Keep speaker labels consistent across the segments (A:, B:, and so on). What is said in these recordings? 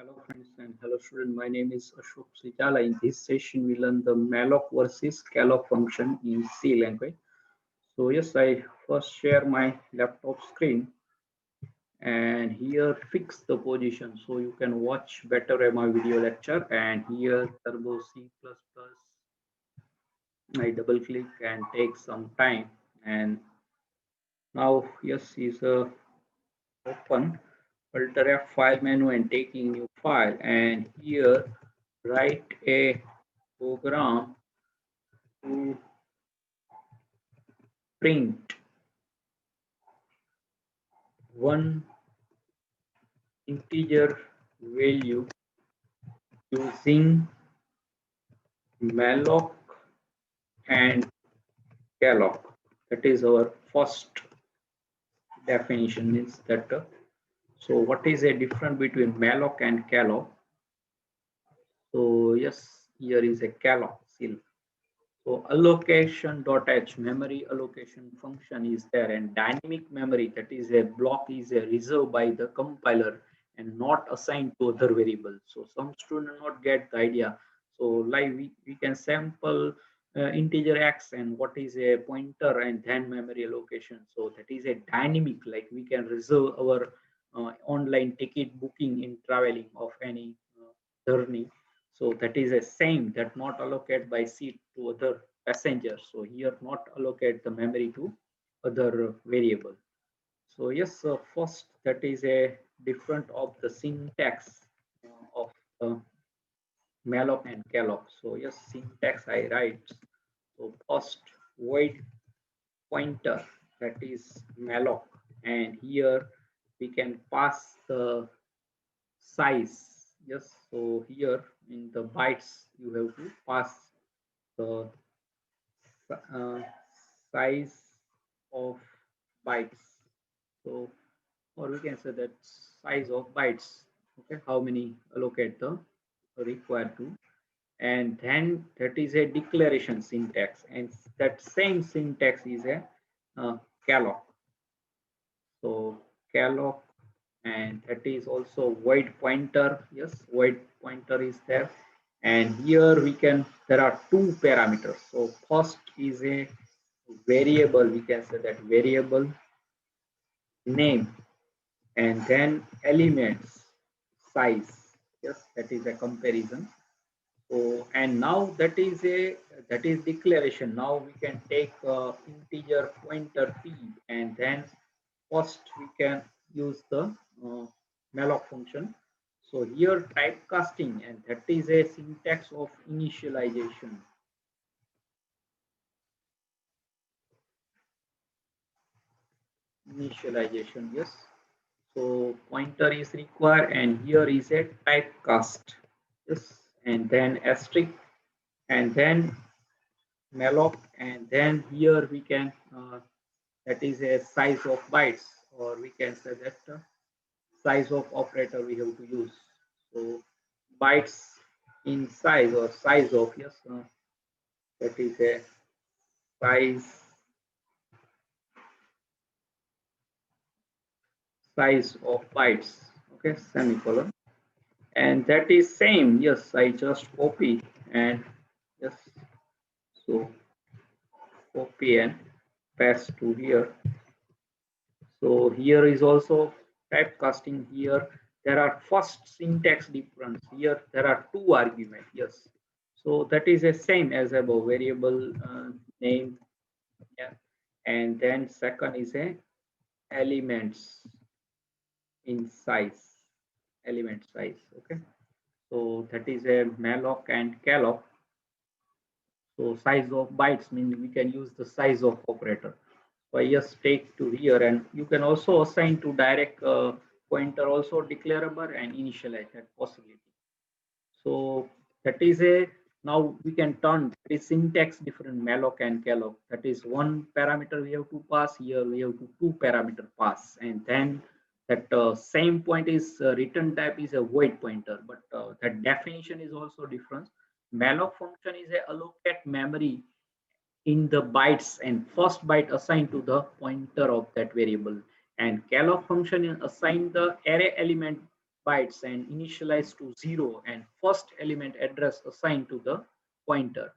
A: Hello friends and hello student. My name is Ashok Sitala. In this session, we learn the malloc versus calloc function in C language. So yes, I first share my laptop screen and here fix the position so you can watch better my video lecture. And here Turbo C++. I double click and take some time. And now yes is open Alt F file menu and taking new file. And here write a program to print one integer value using malloc and calloc. That is our first definition. Means that so what is a difference between malloc and calloc? So yes, here is a calloc still. So allocation.h memory allocation function is there, and dynamic memory, that is a block, is a reserved by the compiler and not assigned to other variables. So some students not get the idea. So like we can sample integer x and what is a pointer and then memory allocation. So that is a dynamic, like we can reserve our online ticket booking in traveling of any journey. So that is a same that not allocate by seat to other passengers. So here not allocate the memory to other variable. So yes, first that is a different of the syntax of malloc and calloc. So yes, syntax I write. So first void pointer, that is malloc, and here we can pass the size. Yes, so here in the bytes you have to pass the uh, size of bytes. So or we can say that size of bytes. Okay, how many allocate the required to, and then that is a declaration syntax, and that same syntax is a calloc. So calloc, and that is also void pointer. Yes, void pointer is there, and here we can, there are two parameters. So first is a variable, we can say that variable name, and then elements size. Yes, that is a comparison. So and now that is declaration. Now we can take integer pointer p, and then first we can use the malloc function. So here typecasting, and that is a syntax of initialization. Initialization, yes. So pointer is required, and here is a typecast. Yes, and then asterisk, and then malloc, and then here we can that is a size of bytes, or we can say that size of operator we have to use. So bytes in size, or size of, yes, that is a size of bytes. Okay, semicolon, and that is same. Yes, I just copy and yes, so copy and paste to here. So here is also typecasting. Here there are first syntax difference. Here there are two arguments. Yes, so that is the same as above, variable name. Yeah, and then second is a elements in size, element size. Okay, so that is a malloc and calloc. So size of bytes means we can use the size of operator. So I just take to here, and you can also assign to direct pointer also declarable and initialize that possibility. So that is a, now we can turn the syntax different malloc and calloc. That is one parameter we have to pass. Here we have to two parameter pass, and then that same point is return type is a void pointer, but that definition is also different. Malloc function is a allocate memory in the bytes, and first byte assigned to the pointer of that variable, and calloc function is assign the array element bytes and initialize to 0 and first element address assigned to the pointer.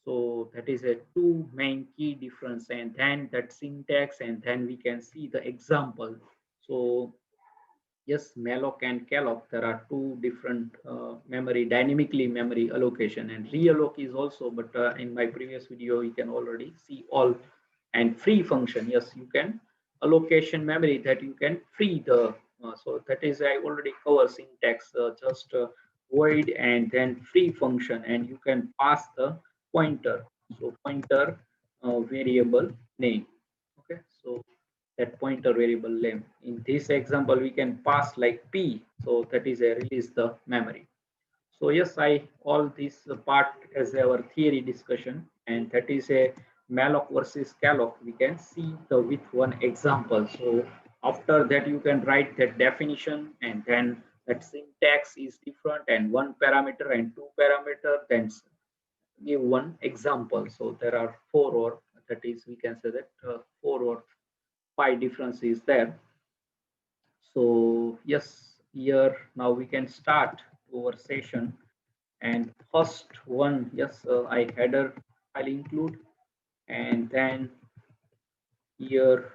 A: So that is a two main key difference, and then that syntax, and then we can see the example. So yes, malloc and calloc, there are two different memory, dynamically memory allocation, and realloc is also, but in my previous video, you can already see all. And free function, yes, you can allocation memory that you can free the, so that is, I already cover syntax, just void and then free function, and you can pass the pointer. So pointer variable name. Okay, so that pointer variable name. In this example, we can pass like p, so that is a release the memory. So yes, I all this part as our theory discussion, and that is a malloc versus calloc. We can see the with one example. So after that, you can write that definition, and then that syntax is different, and one parameter and two parameter. Then give one example. So there are four, or that is, we can say that four or five differences there. So yes, here now we can start our session. And first one, yes, I header I'll include, and then here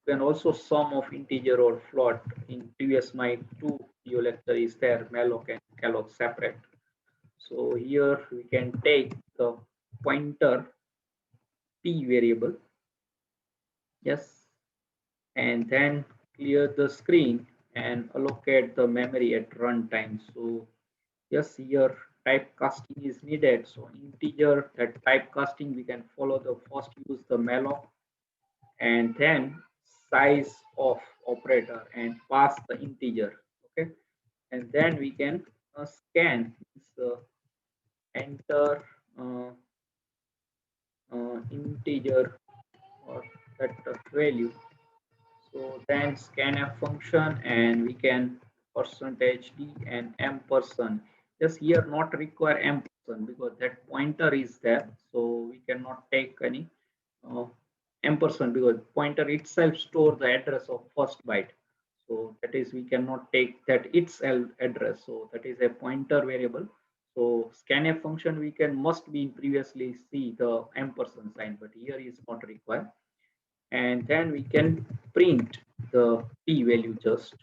A: you can also sum of integer or float. In previous my two video lecture is there, malloc and calloc separate. So here we can take the pointer p variable, yes, and then clear the screen and allocate the memory at runtime. So yes, here typecasting is needed. So integer, that typecasting, we can follow the first use the malloc, and then size of operator and pass the integer. Okay, and then we can scan this, enter uh, integer or that value. So then scanf function, and we can percentage d and ampersand. Just here not require ampersand because that pointer is there. So we cannot take any uh, ampersand because pointer itself store the address of first byte. So that is, we cannot take that itself address. So that is a pointer variable. So scanf function we can must be previously see the ampersand sign, but here is not required. And then we can print the p value, just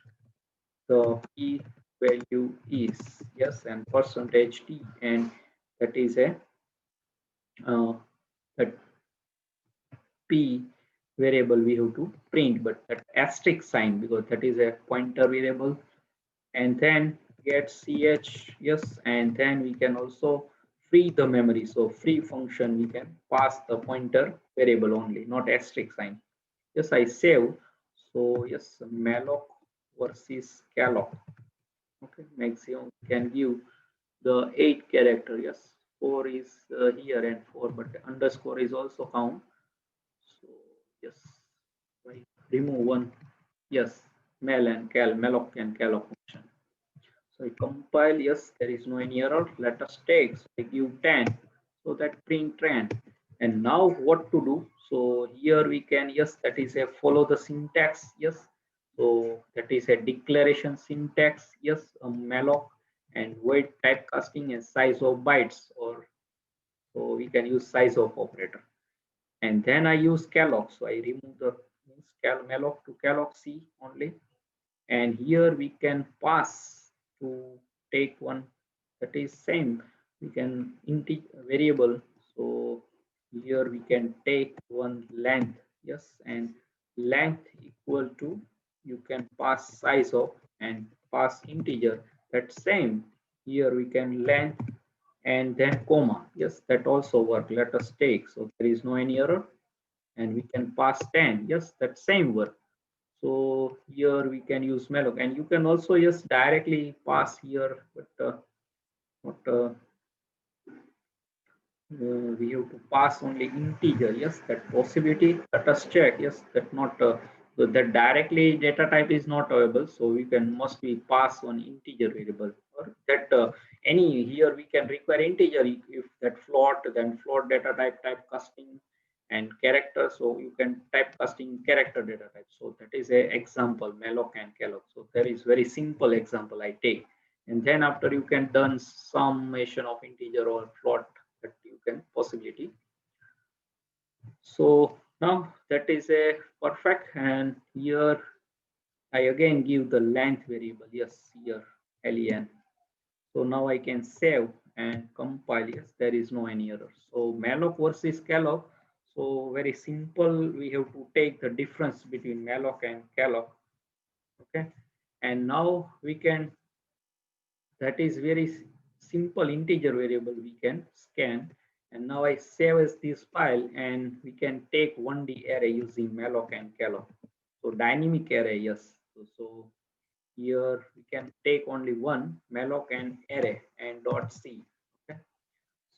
A: the p value is, yes, and percentage t, and that is a that p variable we have to print, but that asterisk sign because that is a pointer variable. And then get ch, yes, and then we can also free the memory. So free function we can pass the pointer variable only, not asterisk sign. Yes, I save. So yes, malloc versus calloc. Okay, maximum can give the 8 character. Yes, 4 is here and 4, but the underscore is also count. So yes, I remove one. Yes, malloc and calloc function. So I compile, yes, there is no any error. Let us take, so I give 10, so that print 10. And now what to do? So here we can, yes, that is a follow the syntax, yes. So that is a declaration syntax, yes, a malloc and void typecasting and size of bytes, or so we can use size of operator. And then I use calloc, so I remove the malloc to calloc C only. And here we can pass to take one that is same, we can integer variable. So here we can take one length, yes, and length equal to, you can pass size of and pass integer, that same. Here we can length and then comma, yes, that also work. Let us take, so there is no any error, and we can pass 10, yes, that same work. So here we can use malloc, and you can also just directly pass here, but not we have to pass only integer. Yes, that possibility. Let us check. Yes, that not so that directly data type is not available. So we can must be pass one integer variable, or that any here we can require integer if that float, then float data type typecasting, and character. So you can typecasting character data type. So that is a example, Malloc and calloc. So there is very simple example I take. And then after you can done summation of integer or float that you can possibility. So now that is a perfect, and here I again give the length variable, yes, here len. So now I can save and compile. Yes, there is no any error. So Malloc versus calloc. So very simple. We have to take the difference between Malloc and calloc. Okay, and now we can. That is very simple integer variable we can scan. And now I save as this file, and we can take 1D array using Malloc and calloc. So dynamic array, yes. So here we can take only one Malloc and array and dot c. Okay.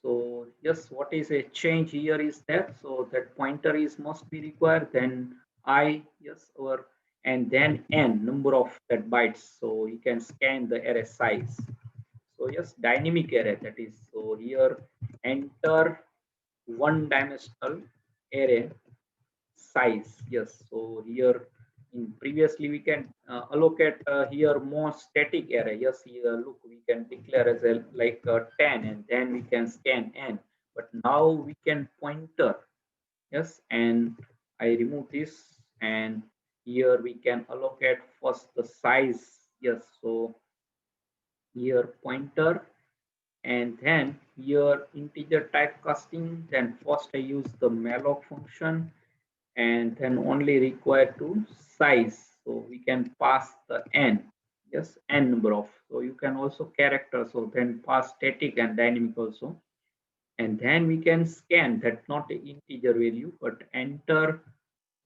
A: So yes, what is a change here is that, so that pointer is must be required, then I, yes, or and then n number of that bytes. So you can scan the array size. So yes, dynamic array, that is, so here enter one dimensional array size. Yes, so here in previously we can allocate here more static array. Yes, here look, we can declare as a like 10, and then we can scan n, but now we can pointer. Yes, and I remove this, and here we can allocate first the size. Yes, so here pointer, and then here integer typecasting. Then first I use the malloc function, and then only required to size. So we can pass the n, yes, n number of. So you can also character. So then pass static and dynamic also, and then we can scan that, not the integer value, but enter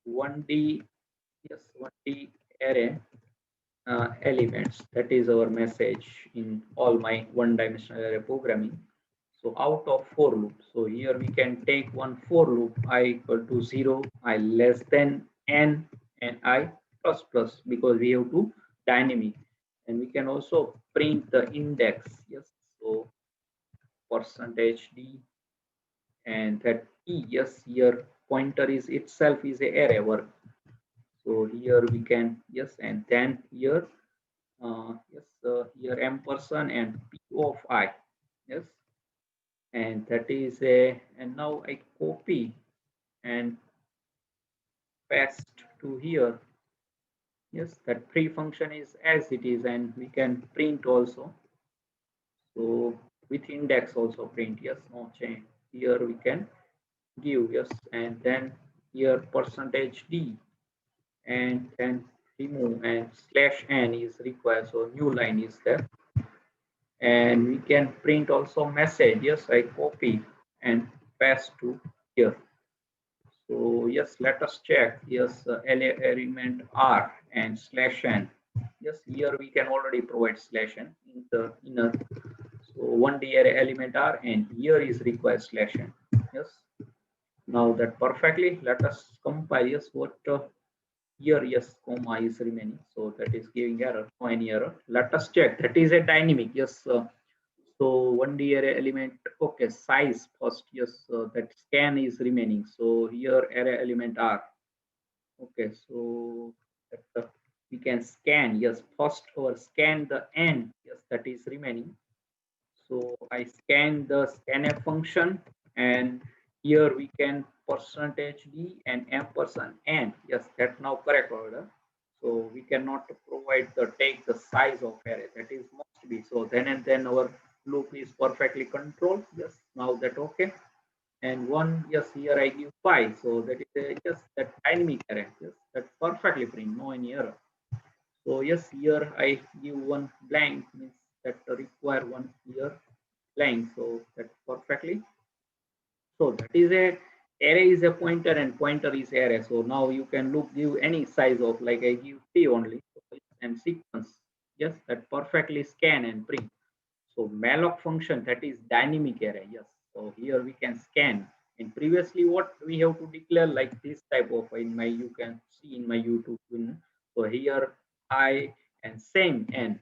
A: 1D, yes, 1D array elements. That is our message in all my one-dimensional array programming. So out of for loop, so here we can take one for loop, I equal to 0, I less than n, and I plus plus, because we have to dynamic. And we can also print the index. Yes, so percentage d, and that e, yes, here pointer is itself is a array work. So here we can, yes, and then here yes, here ampersand and p of I, yes, and that is a, and now I copy and paste to here. Yes, that pre function is as it is, and we can print also. So with index also print, yes, no change. Here we can give, yes, and then here percentage d, and then remove, and slash n is required. So new line is there, and we can print also message. Yes, I copy and paste to here. So yes, let us check. Yes, element r and slash n. Yes, here we can already provide slash n in the inner. So 1D array element r, and here is required slash n. Yes. Now that perfectly, let us compile. Yes, what here, yes, comma is remaining. So that is giving error, no any error. Let us check. That is a dynamic. Yes. So 1D array element, okay, size first, yes, that scan is remaining. So here array element r, okay, so that, we can scan, yes, first or scan the n, yes, that is remaining. So I scan the scanf function, and here we can percentage d and ampersand n, yes, that now correct order. So we cannot provide the take the size of array, that is must be. So then and then our loop is perfectly controlled. Yes, now that okay. And one, yes, here I give 5. So that is a, just that dynamic array. Yes, that perfectly print, no any error. So yes, here I give one blank, means that require one here blank. So that perfectly. So that is a array is a pointer, and pointer is array. So now you can look give any size of, like I give t only, and sequence. Yes, that perfectly scan and print. So malloc function, that is dynamic array. Yes. So here we can scan. And previously, what we have to declare like this type of, in my, you can see in my YouTube. So here I and same n.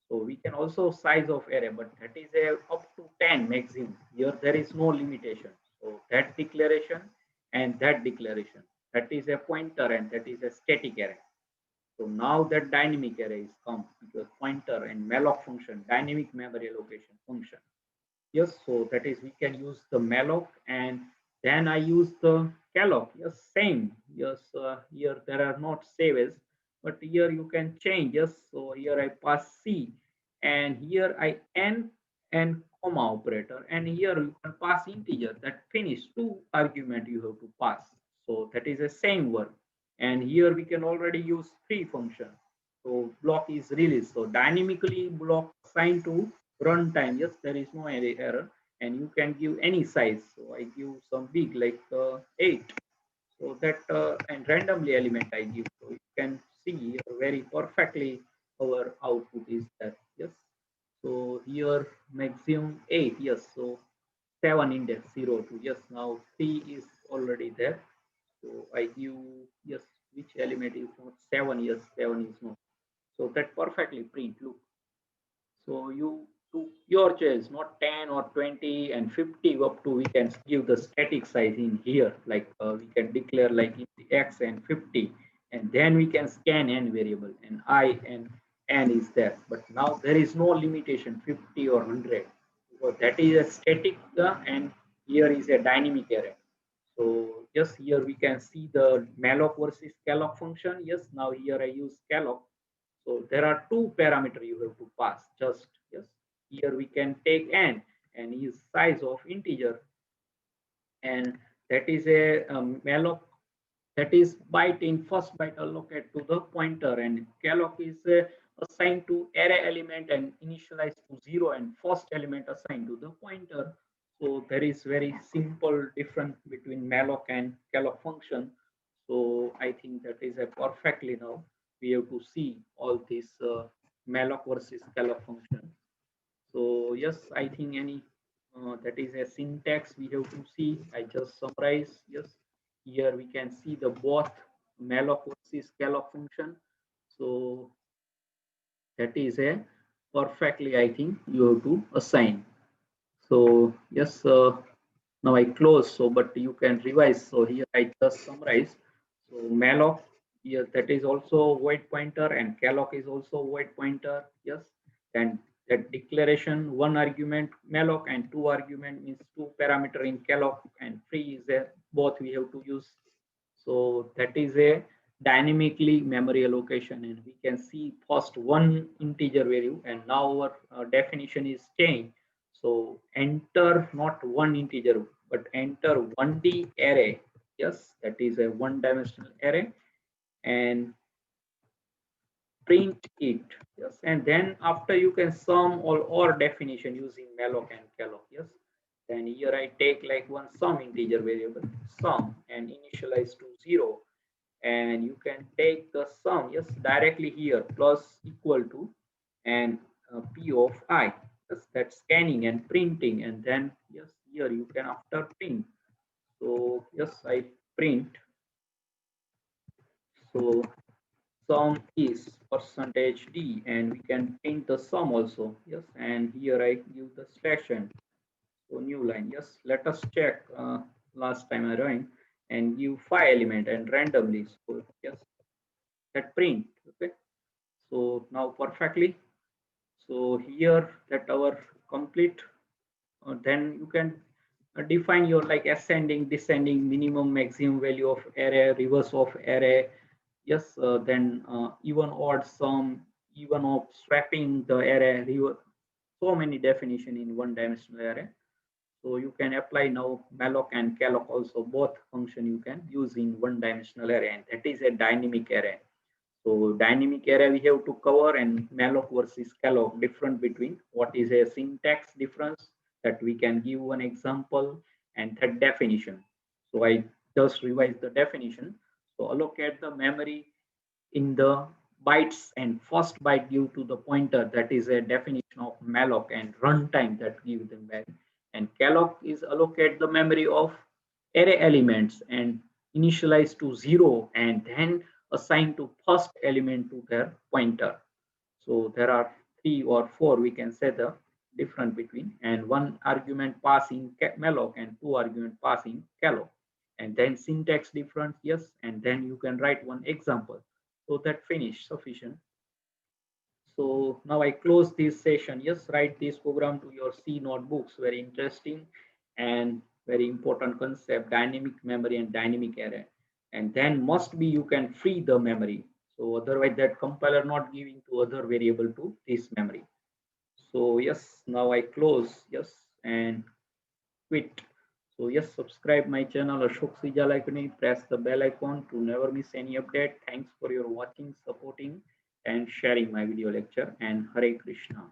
A: So we can also size of array, but that is a up to 10 maximum. Here there is no limitation. So that declaration and that declaration. That is a pointer and that is a static array. So now that dynamic array is come because pointer and malloc function, dynamic memory allocation function. Yes, so that is we can use the malloc and then I use the calloc. Yes, same. Yes, here there are not saves, but here you can change. Yes, so here I pass C and here I n and comma operator and here you can pass integer that finish two argument you have to pass. So that is the same work. And here we can already use three function. So block is released. So dynamically block assigned to runtime. Yes, there is no any error, and you can give any size. So I give some big like 8. So that and randomly element I give. So you can see here very perfectly our output is there. Yes. So here maximum 8. Yes. So 7 index 0 to yes. Now 3 is already there. So I give yes. Which element is not 7? Yes, 7 is not. So that perfectly print. Look. So you to your choice, not 10 or 20 and 50 up to we can give the static size in here. Like we can declare like in the X and 50, and then we can scan n variable and I and n is there. But now there is no limitation 50 or 100. So that is a static and here is a dynamic array. So yes, here we can see the malloc versus calloc function. Yes, now here I use calloc. So there are two parameters you have to pass. Just yes, here we can take n and use size of integer, and that is a malloc that is byte in first byte allocate to the pointer, and calloc is assigned to array element and initialized to 0 and first element assigned to the pointer. So there is very simple difference between malloc and calloc function. So I think that is a perfectly now we have to see all this malloc versus calloc function. So yes, I think any that is a syntax we have to see. I just summarize. Yes, here we can see the both malloc versus calloc function. So that is a perfectly I think you have to assign. So yes, now I close. So but you can revise. So here I just summarize. So malloc here that is also void pointer and calloc is also void pointer. Yes, and that declaration one argument malloc and two argument means two parameter in calloc and three is there. Both we have to use. So that is a dynamically memory allocation, and we can see first one integer value, and now our definition is changed. So enter not one integer, but enter 1D array. Yes, that is a one-dimensional array, and print it. Yes, and then after you can sum all or definition using malloc and calloc. Yes, then here I take like one sum integer variable sum and initialize to 0, and you can take the sum yes directly here plus equal to and p of I. Yes, that's scanning and printing, and then yes here you can after print. So yes I print. So sum is percentage d, and we can print the sum also. Yes, and here I give the slash n. So new line. Yes, let us check. Last time I ran and give 5 element and randomly. So yes, that print. Okay. So now perfectly. So here that our complete. Then you can define your like ascending, descending, minimum, maximum value of array, reverse of array. Yes, then even odd sum, even of swapping the array, so many definition in one dimensional array. So you can apply now malloc and calloc also both function you can use in one dimensional array, and that is a dynamic array. So dynamic array we have to cover, and malloc versus calloc different between what is a syntax difference that we can give one example and that definition. So I just revise the definition. So allocate the memory in the bytes, and first byte give to the pointer, that is a definition of malloc, and runtime that give them back. And calloc is allocate the memory of array elements and initialize to 0 and then assign to first element to their pointer. So there are 3 or 4 we can say the difference between, and one argument passing malloc and two argument passing calloc. and then syntax difference, yes, and then you can write one example. So that finish sufficient. So now I close this session. Yes, write this program to your C notebooks. Very interesting and very important concept, dynamic memory and dynamic array. And then must be you can free the memory. So otherwise that compiler not giving to other variable to this memory. So yes, now I close, yes, and quit. So yes, subscribe my channel Ashok Sijalakuni, press the bell icon to never miss any update. Thanks for your watching, supporting and sharing my video lecture, and Hare Krishna.